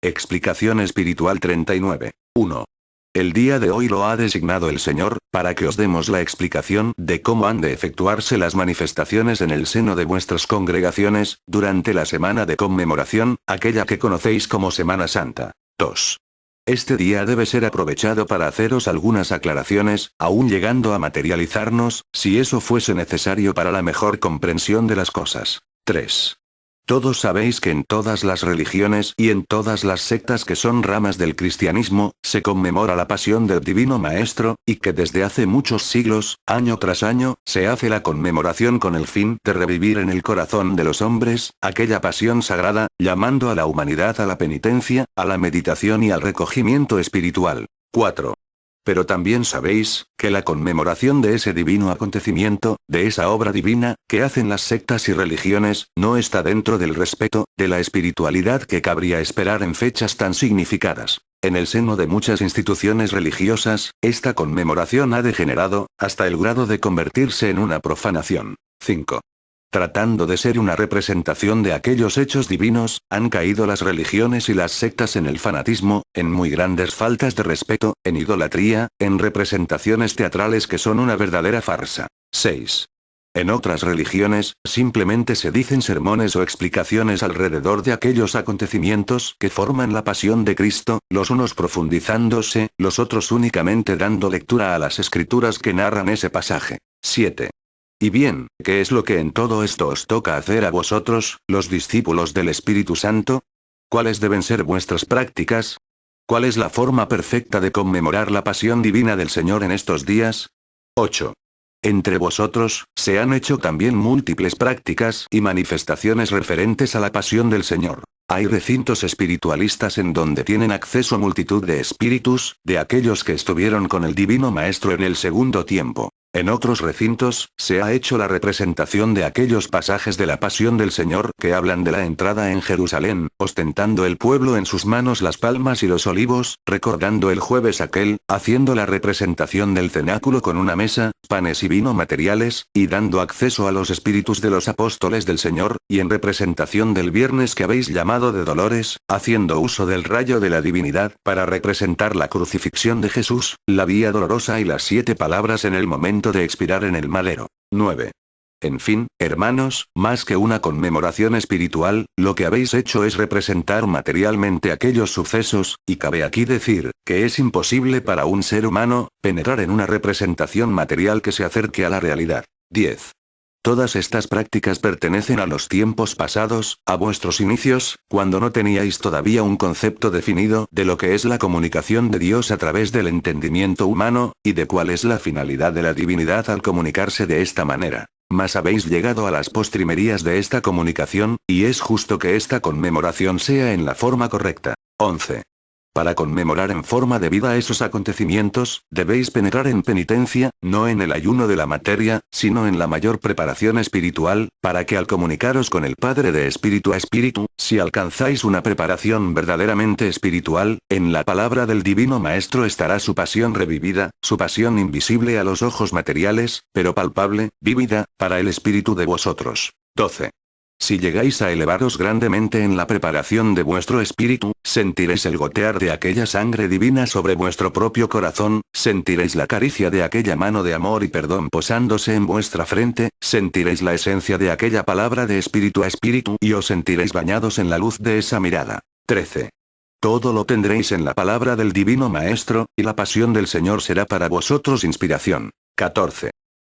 Explicación espiritual 39. 1. El día de hoy lo ha designado el Señor, para que os demos la explicación de cómo han de efectuarse las manifestaciones en el seno de vuestras congregaciones, durante la semana de conmemoración, aquella que conocéis como Semana Santa. 2. Este día debe ser aprovechado para haceros algunas aclaraciones, aún llegando a materializarnos, si eso fuese necesario para la mejor comprensión de las cosas. 3. Todos sabéis que en todas las religiones y en todas las sectas que son ramas del cristianismo, se conmemora la pasión del Divino Maestro, y que desde hace muchos siglos, año tras año, se hace la conmemoración con el fin de revivir en el corazón de los hombres, aquella pasión sagrada, llamando a la humanidad a la penitencia, a la meditación y al recogimiento espiritual. 4. Pero también sabéis, que la conmemoración de ese divino acontecimiento, de esa obra divina, que hacen las sectas y religiones, no está dentro del respeto, de la espiritualidad que cabría esperar en fechas tan significadas. En el seno de muchas instituciones religiosas, esta conmemoración ha degenerado, hasta el grado de convertirse en una profanación. 5. Tratando de ser una representación de aquellos hechos divinos, han caído las religiones y las sectas en el fanatismo, en muy grandes faltas de respeto, en idolatría, en representaciones teatrales que son una verdadera farsa. 6. En otras religiones, simplemente se dicen sermones o explicaciones alrededor de aquellos acontecimientos que forman la pasión de Cristo, los unos profundizándose, los otros únicamente dando lectura a las escrituras que narran ese pasaje. 7. Y bien, ¿qué es lo que en todo esto os toca hacer a vosotros, los discípulos del Espíritu Santo? ¿Cuáles deben ser vuestras prácticas? ¿Cuál es la forma perfecta de conmemorar la pasión divina del Señor en estos días? 8. Entre vosotros, se han hecho también múltiples prácticas y manifestaciones referentes a la pasión del Señor. Hay recintos espiritualistas en donde tienen acceso multitud de espíritus, de aquellos que estuvieron con el Divino Maestro en el segundo tiempo. En otros recintos, se ha hecho la representación de aquellos pasajes de la pasión del Señor que hablan de la entrada en Jerusalén, ostentando el pueblo en sus manos las palmas y los olivos, recordando el jueves aquel, haciendo la representación del cenáculo con una mesa, panes y vino materiales, y dando acceso a los espíritus de los apóstoles del Señor, y en representación del viernes que habéis llamado de dolores, haciendo uso del rayo de la divinidad, para representar la crucifixión de Jesús, la vía dolorosa y las 7 palabras en el momento de expirar en el madero. 9. En fin, hermanos, más que una conmemoración espiritual, lo que habéis hecho es representar materialmente aquellos sucesos, y cabe aquí decir, que es imposible para un ser humano, penetrar en una representación material que se acerque a la realidad. 10. Todas estas prácticas pertenecen a los tiempos pasados, a vuestros inicios, cuando no teníais todavía un concepto definido de lo que es la comunicación de Dios a través del entendimiento humano, y de cuál es la finalidad de la divinidad al comunicarse de esta manera. Mas habéis llegado a las postrimerías de esta comunicación, y es justo que esta conmemoración sea en la forma correcta. 11. Para conmemorar en forma debida esos acontecimientos, debéis penetrar en penitencia, no en el ayuno de la materia, sino en la mayor preparación espiritual, para que al comunicaros con el Padre de espíritu a espíritu, si alcanzáis una preparación verdaderamente espiritual, en la palabra del Divino Maestro estará su pasión revivida, su pasión invisible a los ojos materiales, pero palpable, vívida, para el espíritu de vosotros. 12. Si llegáis a elevaros grandemente en la preparación de vuestro espíritu, sentiréis el gotear de aquella sangre divina sobre vuestro propio corazón, sentiréis la caricia de aquella mano de amor y perdón posándose en vuestra frente, sentiréis la esencia de aquella palabra de espíritu a espíritu y os sentiréis bañados en la luz de esa mirada. 13. Todo lo tendréis en la palabra del Divino Maestro, y la pasión del Señor será para vosotros inspiración. 14.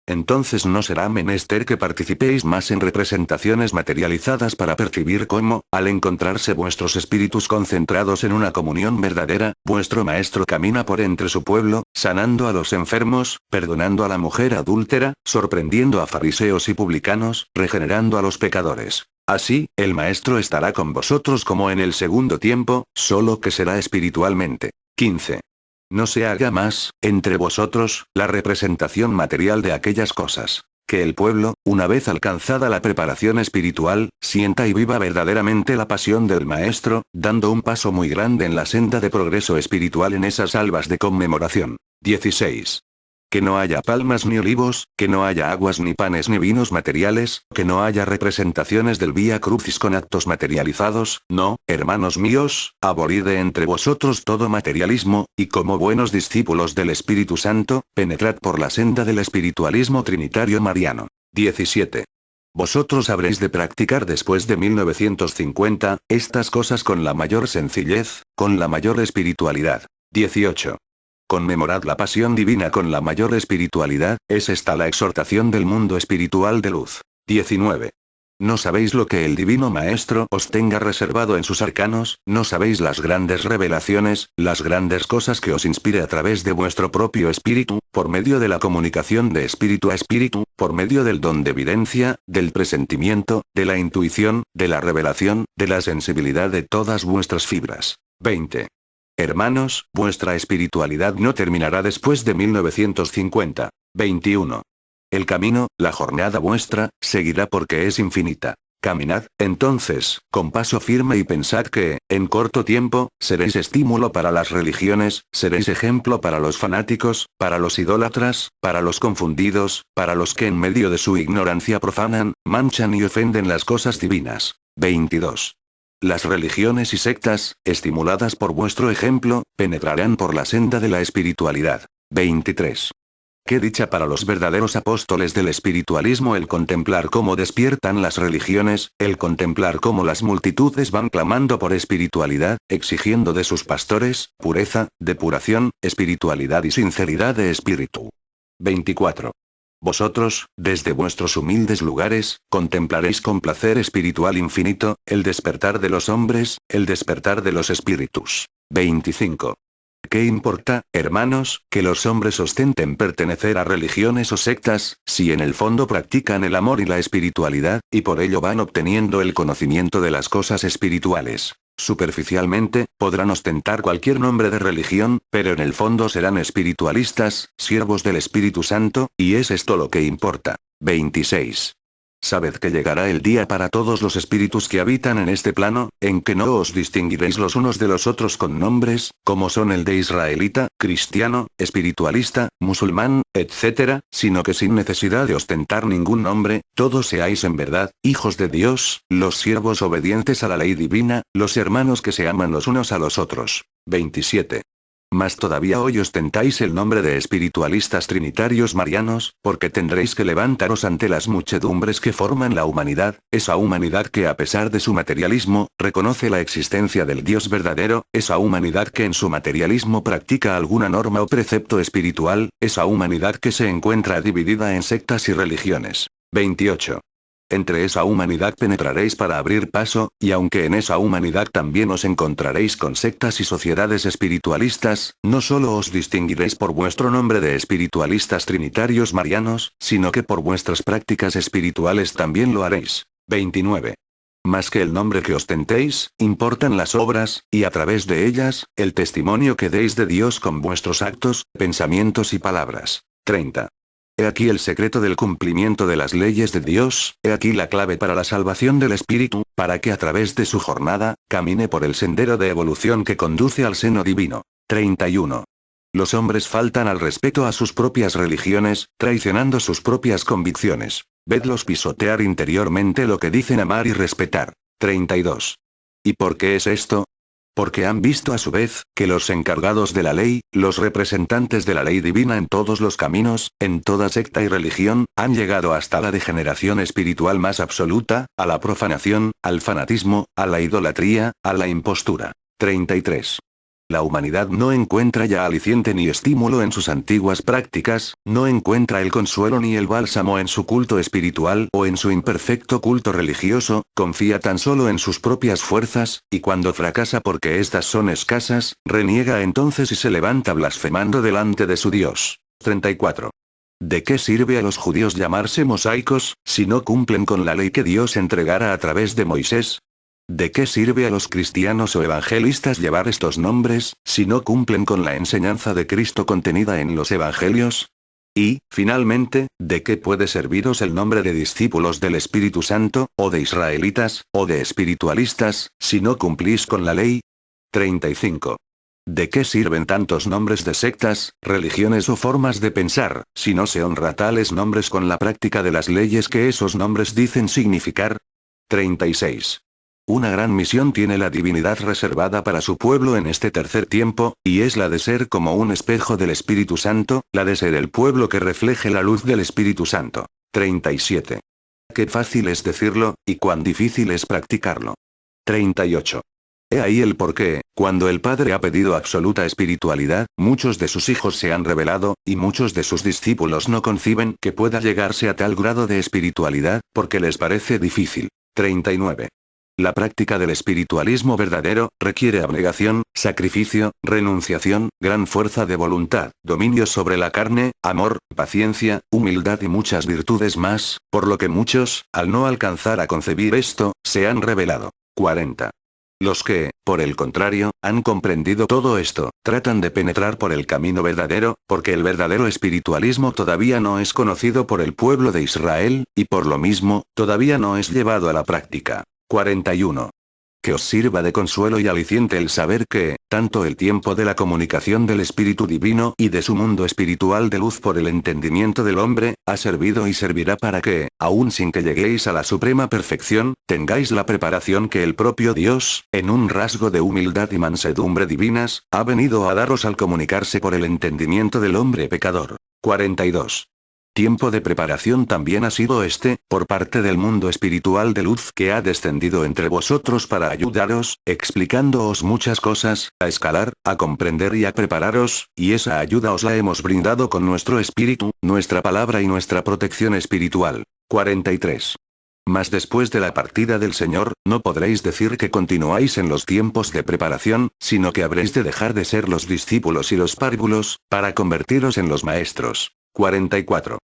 Entonces no será menester que participéis más en representaciones materializadas para percibir cómo, al encontrarse vuestros espíritus concentrados en una comunión verdadera, vuestro Maestro camina por entre su pueblo, sanando a los enfermos, perdonando a la mujer adúltera, sorprendiendo a fariseos y publicanos, regenerando a los pecadores. Así, el Maestro estará con vosotros como en el segundo tiempo, solo que será espiritualmente. 15. No se haga más, entre vosotros, la representación material de aquellas cosas. Que el pueblo, una vez alcanzada la preparación espiritual, sienta y viva verdaderamente la pasión del Maestro, dando un paso muy grande en la senda de progreso espiritual en esas albas de conmemoración. 16. Que no haya palmas ni olivos, que no haya aguas ni panes ni vinos materiales, que no haya representaciones del Vía Crucis con actos materializados, no, hermanos míos, abolid de entre vosotros todo materialismo, y como buenos discípulos del Espíritu Santo, penetrad por la senda del espiritualismo trinitario mariano. 17. Vosotros habréis de practicar después de 1950, estas cosas con la mayor sencillez, con la mayor espiritualidad. 18. Conmemorad la pasión divina con la mayor espiritualidad, es esta la exhortación del mundo espiritual de luz. 19. ¿No sabéis lo que el Divino Maestro os tenga reservado en sus arcanos? ¿No sabéis las grandes revelaciones, las grandes cosas que os inspire a través de vuestro propio espíritu, por medio de la comunicación de espíritu a espíritu, por medio del don de evidencia, del presentimiento, de la intuición, de la revelación, de la sensibilidad de todas vuestras fibras? 20. Hermanos, vuestra espiritualidad no terminará después de 1950. 21. El camino, la jornada vuestra, seguirá porque es infinita. Caminad, entonces, con paso firme y pensad que, en corto tiempo, seréis estímulo para las religiones, seréis ejemplo para los fanáticos, para los idólatras, para los confundidos, para los que en medio de su ignorancia profanan, manchan y ofenden las cosas divinas. 22. Las religiones y sectas, estimuladas por vuestro ejemplo, penetrarán por la senda de la espiritualidad. 23. Qué dicha para los verdaderos apóstoles del espiritualismo el contemplar cómo despiertan las religiones, el contemplar cómo las multitudes van clamando por espiritualidad, exigiendo de sus pastores, pureza, depuración, espiritualidad y sinceridad de espíritu. 24. Vosotros, desde vuestros humildes lugares, contemplaréis con placer espiritual infinito, el despertar de los hombres, el despertar de los espíritus. 25. ¿Qué importa, hermanos, que los hombres ostenten pertenecer a religiones o sectas, si en el fondo practican el amor y la espiritualidad, y por ello van obteniendo el conocimiento de las cosas espirituales? Superficialmente, podrán ostentar cualquier nombre de religión, pero en el fondo serán espiritualistas, siervos del Espíritu Santo, y es esto lo que importa. 26. Sabed que llegará el día para todos los espíritus que habitan en este plano, en que no os distinguiréis los unos de los otros con nombres, como son el de israelita, cristiano, espiritualista, musulmán, etc., sino que sin necesidad de ostentar ningún nombre, todos seáis en verdad, hijos de Dios, los siervos obedientes a la ley divina, los hermanos que se aman los unos a los otros. 27. Mas todavía hoy ostentáis el nombre de espiritualistas trinitarios marianos, porque tendréis que levantaros ante las muchedumbres que forman la humanidad, esa humanidad que a pesar de su materialismo, reconoce la existencia del Dios verdadero, esa humanidad que en su materialismo practica alguna norma o precepto espiritual, esa humanidad que se encuentra dividida en sectas y religiones. 28. Entre esa humanidad penetraréis para abrir paso, y aunque en esa humanidad también os encontraréis con sectas y sociedades espiritualistas, no solo os distinguiréis por vuestro nombre de espiritualistas trinitarios marianos, sino que por vuestras prácticas espirituales también lo haréis. 29. Más que el nombre que ostentéis, importan las obras, y a través de ellas, el testimonio que deis de Dios con vuestros actos, pensamientos y palabras. 30. He aquí el secreto del cumplimiento de las leyes de Dios, he aquí la clave para la salvación del espíritu, para que a través de su jornada, camine por el sendero de evolución que conduce al seno divino. 31. Los hombres faltan al respeto a sus propias religiones, traicionando sus propias convicciones. Vedlos pisotear interiormente lo que dicen amar y respetar. 32. ¿Y por qué es esto? Porque han visto a su vez, que los encargados de la ley, los representantes de la ley divina en todos los caminos, en toda secta y religión, han llegado hasta la degeneración espiritual más absoluta, a la profanación, al fanatismo, a la idolatría, a la impostura. 33. La humanidad no encuentra ya aliciente ni estímulo en sus antiguas prácticas, no encuentra el consuelo ni el bálsamo en su culto espiritual o en su imperfecto culto religioso, confía tan solo en sus propias fuerzas, y cuando fracasa porque éstas son escasas, reniega entonces y se levanta blasfemando delante de su Dios. 34. ¿De qué sirve a los judíos llamarse mosaicos, si no cumplen con la ley que Dios entregara a través de Moisés? ¿De qué sirve a los cristianos o evangelistas llevar estos nombres, si no cumplen con la enseñanza de Cristo contenida en los evangelios? Y, finalmente, ¿de qué puede serviros el nombre de discípulos del Espíritu Santo, o de israelitas, o de espiritualistas, si no cumplís con la ley? 35. ¿De qué sirven tantos nombres de sectas, religiones o formas de pensar, si no se honra tales nombres con la práctica de las leyes que esos nombres dicen significar? 36. Una gran misión tiene la divinidad reservada para su pueblo en este tercer tiempo, y es la de ser como un espejo del Espíritu Santo, la de ser el pueblo que refleje la luz del Espíritu Santo. 37. Qué fácil es decirlo, y cuán difícil es practicarlo. 38. He ahí el porqué, cuando el Padre ha pedido absoluta espiritualidad, muchos de sus hijos se han revelado, y muchos de sus discípulos no conciben que pueda llegarse a tal grado de espiritualidad, porque les parece difícil. 39. La práctica del espiritualismo verdadero, requiere abnegación, sacrificio, renunciación, gran fuerza de voluntad, dominio sobre la carne, amor, paciencia, humildad y muchas virtudes más, por lo que muchos, al no alcanzar a concebir esto, se han revelado. 40. Los que, por el contrario, han comprendido todo esto, tratan de penetrar por el camino verdadero, porque el verdadero espiritualismo todavía no es conocido por el pueblo de Israel, y por lo mismo, todavía no es llevado a la práctica. 41. Que os sirva de consuelo y aliciente el saber que, tanto el tiempo de la comunicación del Espíritu Divino y de su mundo espiritual de luz por el entendimiento del hombre, ha servido y servirá para que, aun sin que lleguéis a la suprema perfección, tengáis la preparación que el propio Dios, en un rasgo de humildad y mansedumbre divinas, ha venido a daros al comunicarse por el entendimiento del hombre pecador. 42. Tiempo de preparación también ha sido este, por parte del mundo espiritual de luz que ha descendido entre vosotros para ayudaros, explicándoos muchas cosas, a escalar, a comprender y a prepararos, y esa ayuda os la hemos brindado con nuestro espíritu, nuestra palabra y nuestra protección espiritual. 43. Mas después de la partida del Señor, no podréis decir que continuáis en los tiempos de preparación, sino que habréis de dejar de ser los discípulos y los párvulos, para convertiros en los maestros. 44.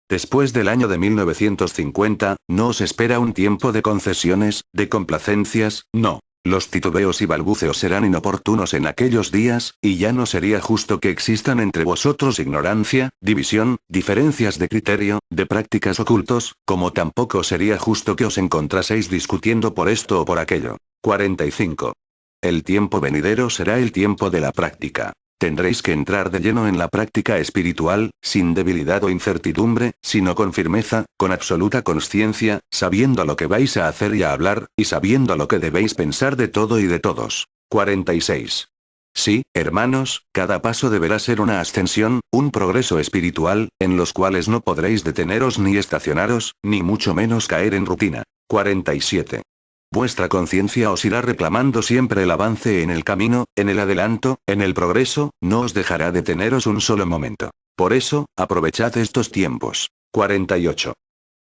Después del año de 1950, no os espera un tiempo de concesiones, de complacencias, no. Los titubeos y balbuceos serán inoportunos en aquellos días, y ya no sería justo que existan entre vosotros ignorancia, división, diferencias de criterio, de prácticas ocultos, como tampoco sería justo que os encontraseis discutiendo por esto o por aquello. 45. El tiempo venidero será el tiempo de la práctica. Tendréis que entrar de lleno en la práctica espiritual, sin debilidad o incertidumbre, sino con firmeza, con absoluta consciencia, sabiendo a lo que vais a hacer y a hablar, y sabiendo a lo que debéis pensar de todo y de todos. 46. Sí, hermanos, cada paso deberá ser una ascensión, un progreso espiritual, en los cuales no podréis deteneros ni estacionaros, ni mucho menos caer en rutina. 47. Vuestra conciencia os irá reclamando siempre el avance en el camino, en el adelanto, en el progreso, no os dejará deteneros un solo momento. Por eso, aprovechad estos tiempos. 48.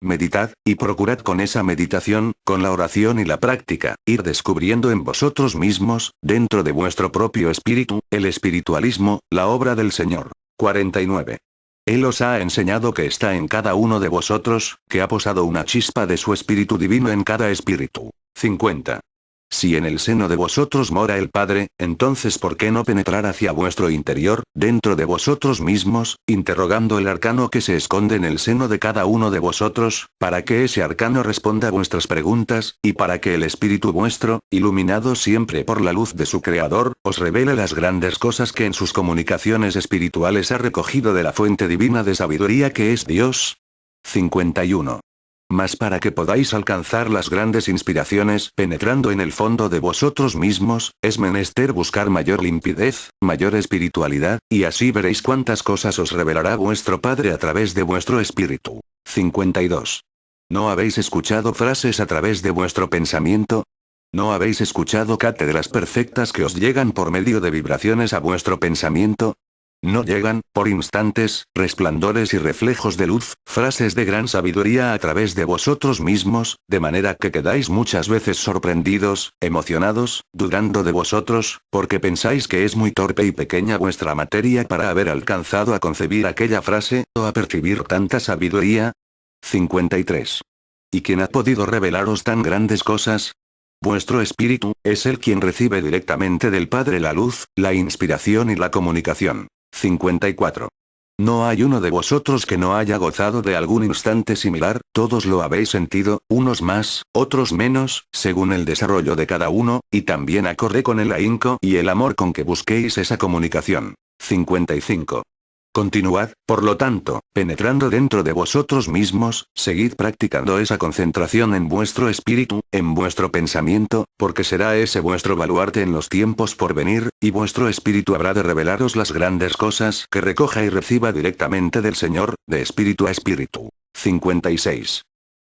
Meditad, y procurad con esa meditación, con la oración y la práctica, ir descubriendo en vosotros mismos, dentro de vuestro propio espíritu, el espiritualismo, la obra del Señor. 49. Él os ha enseñado que está en cada uno de vosotros, que ha posado una chispa de su espíritu divino en cada espíritu. 50. Si en el seno de vosotros mora el Padre, entonces ¿por qué no penetrar hacia vuestro interior, dentro de vosotros mismos, interrogando el arcano que se esconde en el seno de cada uno de vosotros, para que ese arcano responda a vuestras preguntas, y para que el Espíritu vuestro, iluminado siempre por la luz de su Creador, os revele las grandes cosas que en sus comunicaciones espirituales ha recogido de la fuente divina de sabiduría que es Dios? 51. Mas para que podáis alcanzar las grandes inspiraciones penetrando en el fondo de vosotros mismos, es menester buscar mayor limpidez, mayor espiritualidad, y así veréis cuántas cosas os revelará vuestro Padre a través de vuestro espíritu. 52. ¿No habéis escuchado frases a través de vuestro pensamiento? ¿No habéis escuchado cátedras perfectas que os llegan por medio de vibraciones a vuestro pensamiento? No llegan, por instantes, resplandores y reflejos de luz, frases de gran sabiduría a través de vosotros mismos, de manera que quedáis muchas veces sorprendidos, emocionados, dudando de vosotros, porque pensáis que es muy torpe y pequeña vuestra materia para haber alcanzado a concebir aquella frase, o a percibir tanta sabiduría. 53. ¿Y quién ha podido revelaros tan grandes cosas? Vuestro espíritu, es el quien recibe directamente del Padre la luz, la inspiración y la comunicación. 54. No hay uno de vosotros que no haya gozado de algún instante similar, todos lo habéis sentido, unos más, otros menos, según el desarrollo de cada uno, y también acorde con el ahínco y el amor con que busquéis esa comunicación. 55. Continuad, por lo tanto, penetrando dentro de vosotros mismos, seguid practicando esa concentración en vuestro espíritu, en vuestro pensamiento, porque será ese vuestro baluarte en los tiempos por venir, y vuestro espíritu habrá de revelaros las grandes cosas que recoja y reciba directamente del Señor, de espíritu a espíritu. 56.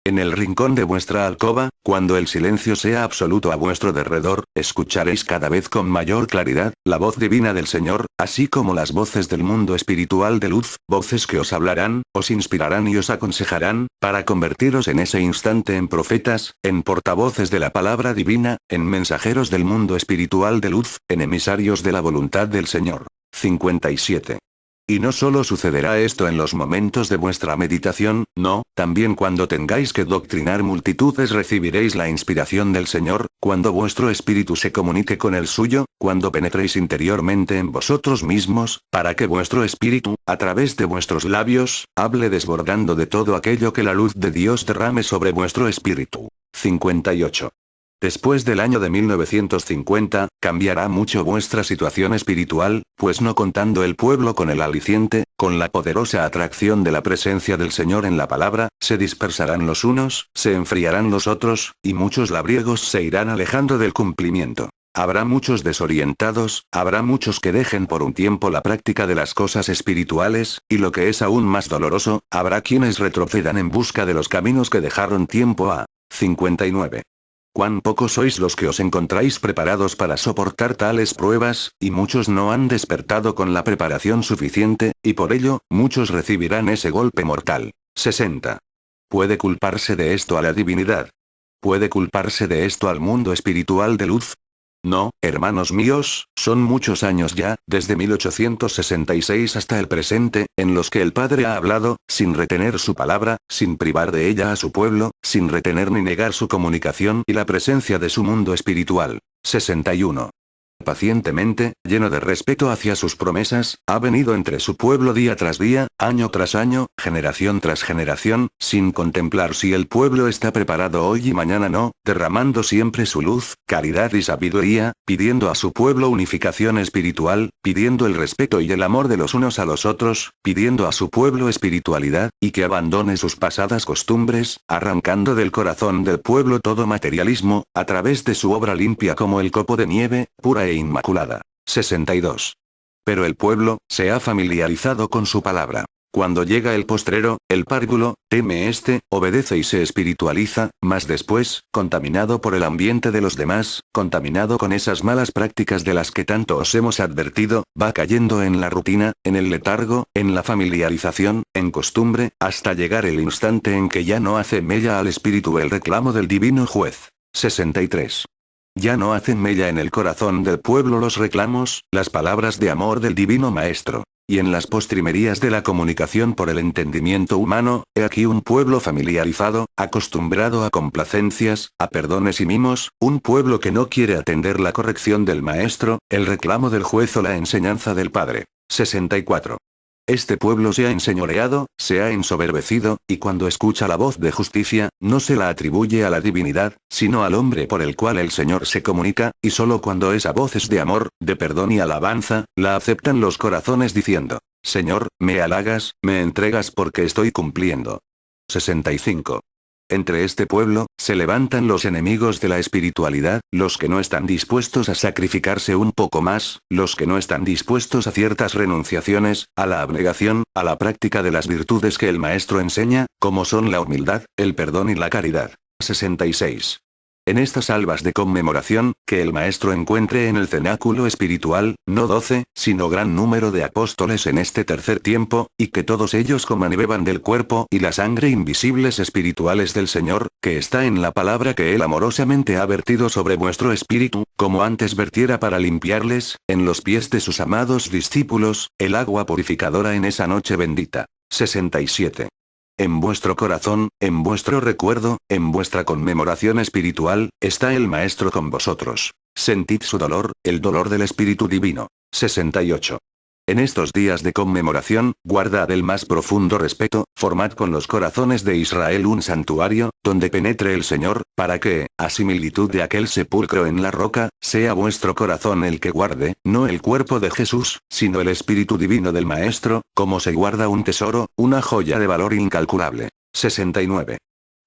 En el rincón de vuestra alcoba, cuando el silencio sea absoluto a vuestro derredor, escucharéis cada vez con mayor claridad, la voz divina del Señor, así como las voces del mundo espiritual de luz, voces que os hablarán, os inspirarán y os aconsejarán, para convertiros en ese instante en profetas, en portavoces de la palabra divina, en mensajeros del mundo espiritual de luz, en emisarios de la voluntad del Señor. 57. Y no solo sucederá esto en los momentos de vuestra meditación, no, también cuando tengáis que doctrinar multitudes recibiréis la inspiración del Señor, cuando vuestro espíritu se comunique con el suyo, cuando penetréis interiormente en vosotros mismos, para que vuestro espíritu, a través de vuestros labios, hable desbordando de todo aquello que la luz de Dios derrame sobre vuestro espíritu. 58. Después del año de 1950, cambiará mucho vuestra situación espiritual, pues no contando el pueblo con el aliciente, con la poderosa atracción de la presencia del Señor en la palabra, se dispersarán los unos, se enfriarán los otros, y muchos labriegos se irán alejando del cumplimiento. Habrá muchos desorientados, habrá muchos que dejen por un tiempo la práctica de las cosas espirituales, y lo que es aún más doloroso, habrá quienes retrocedan en busca de los caminos que dejaron tiempo a. 59. Cuán pocos sois los que os encontráis preparados para soportar tales pruebas, y muchos no han despertado con la preparación suficiente, y por ello, muchos recibirán ese golpe mortal. 60. ¿Puede culparse de esto a la divinidad? ¿Puede culparse de esto al mundo espiritual de luz? No, hermanos míos, son muchos años ya, desde 1866 hasta el presente, en los que el Padre ha hablado, sin retener su palabra, sin privar de ella a su pueblo, sin retener ni negar su comunicación y la presencia de su mundo espiritual. 61. Pacientemente, lleno de respeto hacia sus promesas, ha venido entre su pueblo día tras día, año tras año, generación tras generación, sin contemplar si el pueblo está preparado hoy y mañana no, derramando siempre su luz, caridad y sabiduría, pidiendo a su pueblo unificación espiritual, pidiendo el respeto y el amor de los unos a los otros, pidiendo a su pueblo espiritualidad, y que abandone sus pasadas costumbres, arrancando del corazón del pueblo todo materialismo, a través de su obra limpia como el copo de nieve, pura e inmaculada. 62. Pero el pueblo, se ha familiarizado con su palabra. Cuando llega el postrero, el párvulo, teme este, obedece y se espiritualiza, mas después, contaminado por el ambiente de los demás, contaminado con esas malas prácticas de las que tanto os hemos advertido, va cayendo en la rutina, en el letargo, en la familiarización, en costumbre, hasta llegar el instante en que ya no hace mella al espíritu el reclamo del divino juez. 63. Ya no hacen mella en el corazón del pueblo los reclamos, las palabras de amor del divino Maestro. Y en las postrimerías de la comunicación por el entendimiento humano, he aquí un pueblo familiarizado, acostumbrado a complacencias, a perdones y mimos, un pueblo que no quiere atender la corrección del Maestro, el reclamo del juez o la enseñanza del Padre. 64. Este pueblo se ha enseñoreado, se ha ensoberbecido, y cuando escucha la voz de justicia, no se la atribuye a la divinidad, sino al hombre por el cual el Señor se comunica, y solo cuando esa voz es de amor, de perdón y alabanza, la aceptan los corazones diciendo: Señor, me halagas, me entregas porque estoy cumpliendo. 65. Entre este pueblo, se levantan los enemigos de la espiritualidad, los que no están dispuestos a sacrificarse un poco más, los que no están dispuestos a ciertas renunciaciones, a la abnegación, a la práctica de las virtudes que el Maestro enseña, como son la humildad, el perdón y la caridad. 66. En estas albas de conmemoración, que el Maestro encuentre en el cenáculo espiritual, no 12, sino gran número de apóstoles en este tercer tiempo, y que todos ellos coman y beban del cuerpo y la sangre invisibles espirituales del Señor, que está en la palabra que Él amorosamente ha vertido sobre vuestro espíritu, como antes vertiera para limpiarles, en los pies de sus amados discípulos, el agua purificadora en esa noche bendita. 67. En vuestro corazón, en vuestro recuerdo, en vuestra conmemoración espiritual, está el Maestro con vosotros. Sentid su dolor, el dolor del Espíritu Divino. 68. En estos días de conmemoración, guardad el más profundo respeto, formad con los corazones de Israel un santuario, donde penetre el Señor, para que, a similitud de aquel sepulcro en la roca, sea vuestro corazón el que guarde, no el cuerpo de Jesús, sino el Espíritu Divino del Maestro, como se guarda un tesoro, una joya de valor incalculable. 69.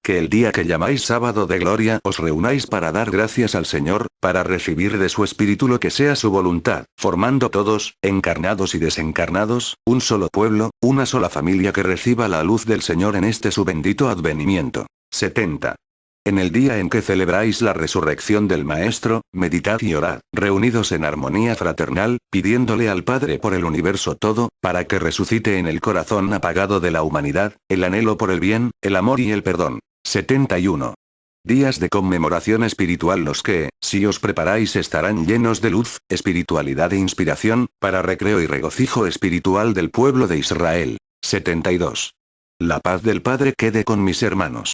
Que el día que llamáis sábado de gloria os reunáis para dar gracias al Señor, para recibir de su Espíritu lo que sea su voluntad, formando todos, encarnados y desencarnados, un solo pueblo, una sola familia que reciba la luz del Señor en este su bendito advenimiento. 70. En el día en que celebráis la resurrección del Maestro, meditad y orad, reunidos en armonía fraternal, pidiéndole al Padre por el universo todo, para que resucite en el corazón apagado de la humanidad, el anhelo por el bien, el amor y el perdón. 71. Días de conmemoración espiritual los que, si os preparáis estarán llenos de luz, espiritualidad e inspiración, para recreo y regocijo espiritual del pueblo de Israel. 72. La paz del Padre quede con mis hermanos.